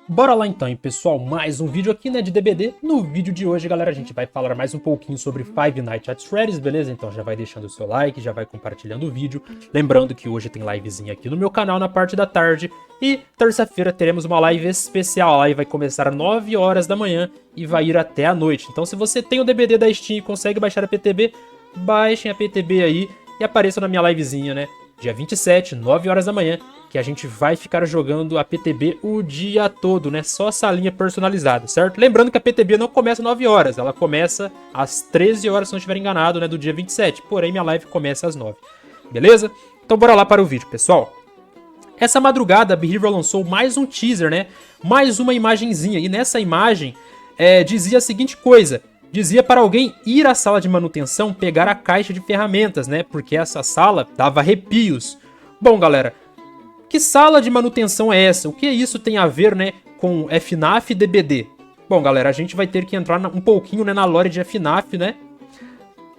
Bora lá então, hein, pessoal, mais um vídeo aqui, né, de DBD. No vídeo de hoje, galera, a gente vai falar mais um pouquinho sobre Five Nights at Freddy's, beleza? Então já vai deixando o seu like, já vai compartilhando o vídeo. Lembrando que hoje tem livezinha aqui no meu canal na parte da tarde. E terça-feira teremos uma live especial. A live vai começar às 9 horas da manhã e vai ir até a noite. Então se você tem o DBD da Steam e consegue baixar a PTB, baixem a PTB aí e apareçam na minha livezinha, né? Dia 27, 9 horas da manhã, que a gente vai ficar jogando a PTB o dia todo, né? Só salinha personalizada, certo? Lembrando que a PTB não começa às 9 horas, ela começa às 13 horas, se não estiver enganado, né? Do dia 27, porém minha live começa às 9, beleza? Então bora lá para o vídeo, pessoal. Essa madrugada a Behaviour lançou mais um teaser, né? Mais uma imagenzinha, e nessa imagem dizia a seguinte coisa: dizia para alguém ir à sala de manutenção pegar a caixa de ferramentas, né? Porque essa sala dava arrepios. Bom, galera, que sala de manutenção é essa? O que isso tem a ver, né, com FNAF e DBD? Bom, galera, a gente vai ter que entrar um pouquinho, né, na lore de FNAF, né,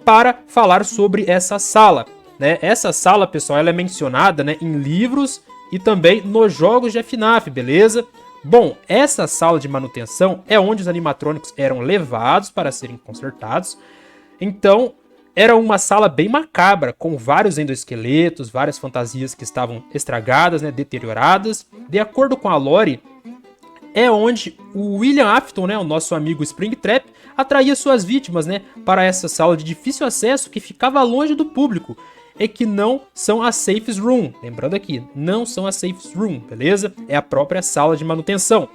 para falar sobre essa sala, né? Essa sala, pessoal, ela é mencionada, né, em livros e também nos jogos de FNAF, beleza? Bom, essa sala de manutenção é onde os animatrônicos eram levados para serem consertados. Então, era uma sala bem macabra, com vários endoesqueletos, várias fantasias que estavam estragadas, né, deterioradas. De acordo com a lore, é onde o William Afton, né, o nosso amigo Springtrap, atraía suas vítimas, né, para essa sala de difícil acesso que ficava longe do público. E que não são as Safes Room. Lembrando aqui, não são as Safes Room, beleza? É a própria sala de manutenção.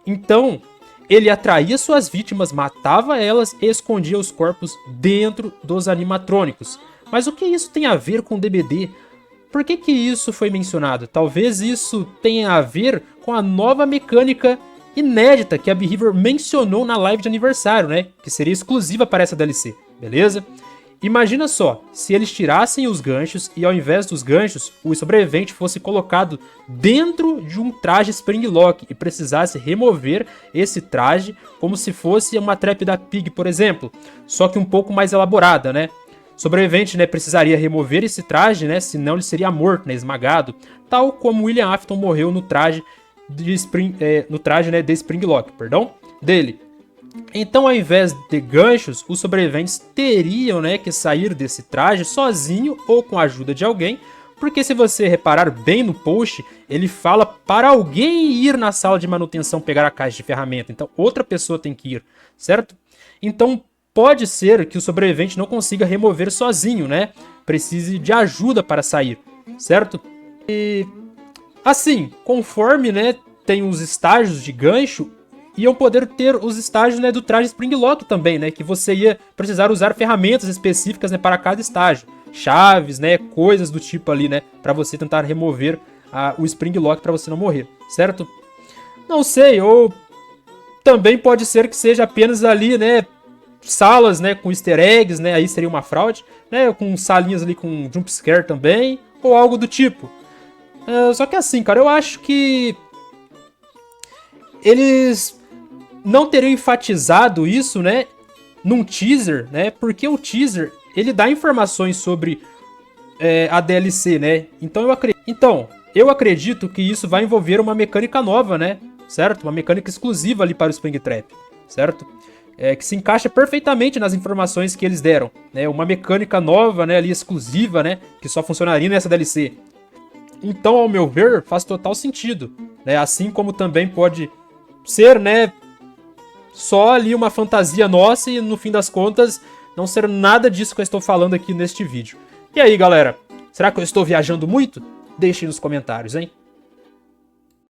Então, ele atraía suas vítimas, matava elas e escondia os corpos dentro dos animatrônicos. Mas o que isso tem a ver com o DBD? Por que isso foi mencionado? Talvez isso tenha a ver com a nova mecânica inédita que a Behaviour mencionou na live de aniversário, né? Que seria exclusiva para essa DLC, beleza? Imagina só, se eles tirassem os ganchos e ao invés dos ganchos, o sobrevivente fosse colocado dentro de um traje Springlock e precisasse remover esse traje como se fosse uma trap da Pig, por exemplo, só que um pouco mais elaborada, né? O sobrevivente, né, precisaria remover esse traje, né, senão ele seria morto, né, esmagado, tal como William Afton morreu no traje de Springlock, dele. Então, ao invés de ganchos, os sobreviventes teriam, né, que sair desse traje sozinho ou com a ajuda de alguém, porque se você reparar bem no post, ele fala para alguém ir na sala de manutenção pegar a caixa de ferramenta. Então, outra pessoa tem que ir, certo? Então, pode ser que o sobrevivente não consiga remover sozinho, né? Precise de ajuda para sair, certo? E assim, conforme, né, tem os estágios de gancho, iam poder ter os estágios, né, do traje Springlock também, né, que você ia precisar usar ferramentas específicas, né, para cada estágio, chaves, né, coisas do tipo ali, né, para você tentar remover o Springlock para você não morrer, certo? Não sei, ou também pode ser que seja apenas ali, né, salas, né, com easter eggs, né, aí seria uma fraude, né, com salinhas ali com jumpscare também, ou algo do tipo. Só que assim, cara, eu acho que eles não teriam enfatizado isso, né, num teaser, né, porque o teaser, ele dá informações sobre a DLC, né, então eu acredito que isso vai envolver uma mecânica nova, né, certo? Uma mecânica exclusiva ali para o Springtrap, certo? Que se encaixa perfeitamente nas informações que eles deram, né, uma mecânica nova, né, ali exclusiva, né, que só funcionaria nessa DLC. Então, ao meu ver, faz total sentido, né, assim como também pode ser, né, só ali uma fantasia nossa e no fim das contas não ser nada disso que eu estou falando aqui neste vídeo. E aí, galera, será que eu estou viajando muito? Deixem nos comentários, hein?